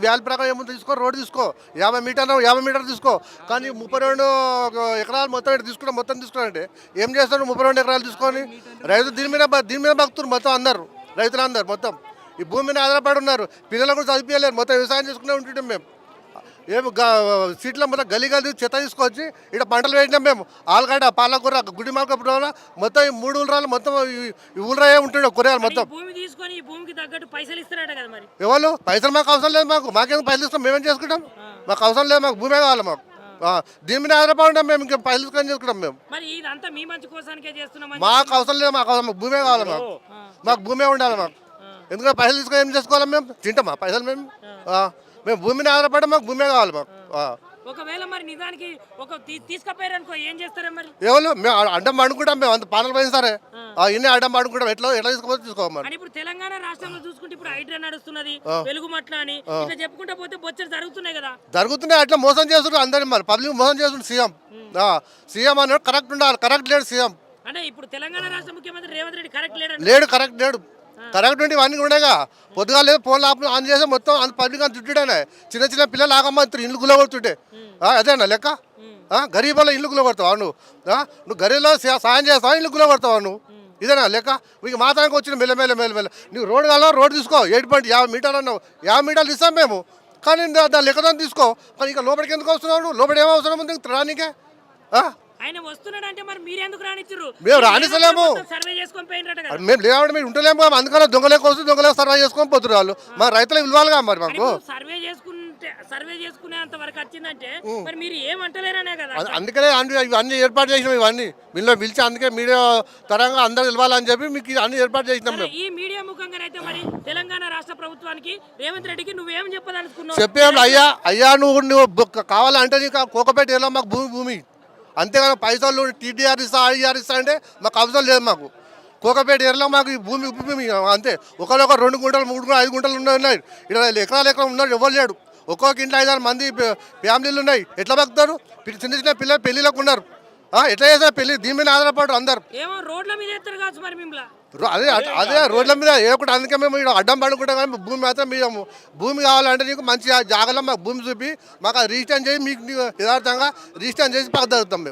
వ్యాల్ ప్రకారం ఏమో తీసుకో, రోడ్డు తీసుకో, 50 మీటర్లు 50 మీటర్లు తీసుకో. కానీ 32 ఎకరాలు మొత్తం ఇటు తీసుకుంటే మొత్తం తీసుకున్నారంటే ఏం చేస్తారు? 32 ఎకరాలు తీసుకొని రైతు దీని మీద భక్తులు మొత్తం అందరు రైతులందరూ మొత్తం ఈ భూమి మీద ఆధారపడి ఉన్నారు. పిల్లలు కూడా చదివించలేరు, మొత్తం వ్యవసాయం చేసుకునే ఉంటుంటాం మేము. ఏమి సీట్లో మొత్తం గలీ చెత్త తీసుకొచ్చి ఇక్కడ పంటలు వేసినాం మేము. ఆలుగడ్డ, పాలకూర, గుడిమాక మొత్తం ఈ 3 ఊళ్ళరాలు మొత్తం ఈ ఊళ్ళరాయే ఉంటుండే కూరగాయలు మొత్తం. భూమి తీసుకొని ఈ భూమికి తగ్గట్టు పైసలు ఇస్తారట కదా మరి. ఎవరు పైసలు మాకు అవసరం లేదు, మాకేం పైసలు ఇస్తాం, మేమేం చేసుకుంటాం? మాకు అవసరం లేదు, మాకు భూమే కావాలి మాకు. దీని మీద ఆధారపడి ఉంటాం మేము, ఇంకా పైసలు తీసుకొని చేసుకుంటాం మేము. మరి ఇదంతా మీ మంచి కోసానికే చేస్తున్నాం. మాకు అవసరం లేదు, మాకు భూమే కావాలి మాకు భూమే ఉండాలి మాకు. ఎందుకంటే పైసలు తీసుకొని ఏం చేసుకోవాలి? మేము తింటామా పైసలు? మేము భూమి మీద ఆధారపడి మాకు భూమే కావాలి మాకు. ఒకవేళ మరి నిజానికి తీసుకపోయారనుకో ఏం చేస్తారా మరి? ఎవరు మేము అడ్డం పడుకుంటాం, మేము అంత పాలన పోయిన సరే ఇన్ని అడ్డం పడుకుంటాం. ఎట్లా తీసుకోవాలి తీసుకోవాలి. ఇప్పుడు తెలంగాణ రాష్ట్రంలో చూసుకుంటే ఇప్పుడు హైడ్రా నడుస్తున్నది, వెలుగుమట్ల అని ఇట్లా చెప్పుకుంటా పోతే బొచ్చలు జరుగుతున్నాయి కదా. జరుగుతున్నాయి, అట్లా మోసం చేస్తుండ్రు అందరి, మరి పబ్లిక్ మోసం చేస్తుండ్రు. సీఎం అన్నాడు కరెక్ట్ ఉండాలి, కరెక్ట్ లేడు సీఎం. అంటే ఇప్పుడు తెలంగాణ రాష్ట్ర ముఖ్యమంత్రి రేవంత్ రెడ్డి కరెక్ట్ కరెక్ట్ లేడు. కరెక్ట్ ఉంటే ఇవన్నీ ఉండేగా. పొద్దుగా లేదు ఫోన్లు ఆన్ చేస్తే మొత్తం అంత పబ్లిక్ అంత చుట్టాడే. చిన్న చిన్న పిల్లలు ఆగమ్మంటారు, ఇల్లు గుల్ల కొడుతుంటే అదేనా లెక్క? గరీబులో ఇల్లు గుల్ల కొడతావా నువ్వు గరీబులో సాయం చేస్తావా, ఇల్లు గుల్ల కొడతావా నువ్వు? ఇదేనా లెక్క? మీకు మాత్రానికి వచ్చిన మెల్ల నువ్వు రోడ్డు కావాలా, రోడ్డు తీసుకో. 8.50 మీటర్లు అన్నావు, 50 మీటర్లు ఇస్తాం మేము. కానీ దాని లెక్కదాన్ని తీసుకో. కానీ ఇక లోపలికి ఎందుకు వస్తున్నావు? లోపల ఏమో అవసరం ఉంది రానికే? ఆయన వస్తున్నాడు అంటే మరి మీరు ఎందుకు రానిచ్చారు? మేము రానిస్తలేము, సర్వే చేసుకొని పోయినట్టు కదా. మేము లేవంటే మీరు ఉంటలేము. అందుకని దొంగలేక వస్తుంది, దొంగలేక సర్వే చేసుకొని పోతున్నారు వాళ్ళు. మా రైతులకు ఇవ్వాలిగా మరి మాకు. సర్వే చేసుకునేంత వరకు వచ్చిందంటే మరి మీరు ఏమంటలేరనే కదా. అందుకనే అన్ని ఏర్పాటు చేసినాం, ఇవన్నీ వీళ్ళు పిలిచి. అందుకే మీడియా తరంగా అందరూ ఇవ్వాలని చెప్పి మీకు అన్ని ఏర్పాటు చేసినాం మేము. ఈ మీడియా ముఖంగా అయితే మరి తెలంగాణ రాష్ట్ర ప్రభుత్వానికి రేవంత్ రెడ్డికి నువ్వేం చెప్పదలుచుకున్నావు? చెప్పేం అయ్యా నువ్వు కావాలంటే నీకు కోకపేట ఏలో మాకు భూమి అంతేగాని పైసలు టీడీఆర్ ఇస్తా, ఐఆర్ ఇస్తా అంటే మాకు అవసరం లేదు. మాకు కోకపేట ఏరియాలో మాకు ఈ భూమి అంతే. ఒకరొక 2 గుంటలు 3 గుంటలు 5 గుంటలు ఉన్నాయి. ఇక్కడ ఎకరాలు ఉన్నాడు, ఎవరు లేడు. ఒక్కొక్క ఇంట్లో 5-6 మంది ఫ్యామిలీలు ఉన్నాయి. ఎట్లా బతుకుతారు? చిన్న చిన్న పిల్లలు పెళ్ళిళ్ళకు ఉన్నారు. ఎట్లా చేస్తారు పెళ్ళి? దీని మీద ఆధారపడరు అందరు. రోడ్ల మీద అదే రోడ్ల మీద వేయకుండా. అందుకే మేము ఇక్కడ అడ్డం పడుకుంటాం. కానీ భూమి మాత్రం మేము భూమి కావాలంటే నీకు మంచి జాగాలో మాకు భూమి చూపి మాకు అది రిజిస్టర్ చేసి మీకు యథార్థంగా రిజిస్టర్ చేసి పక్క జరుగుతాం మేము.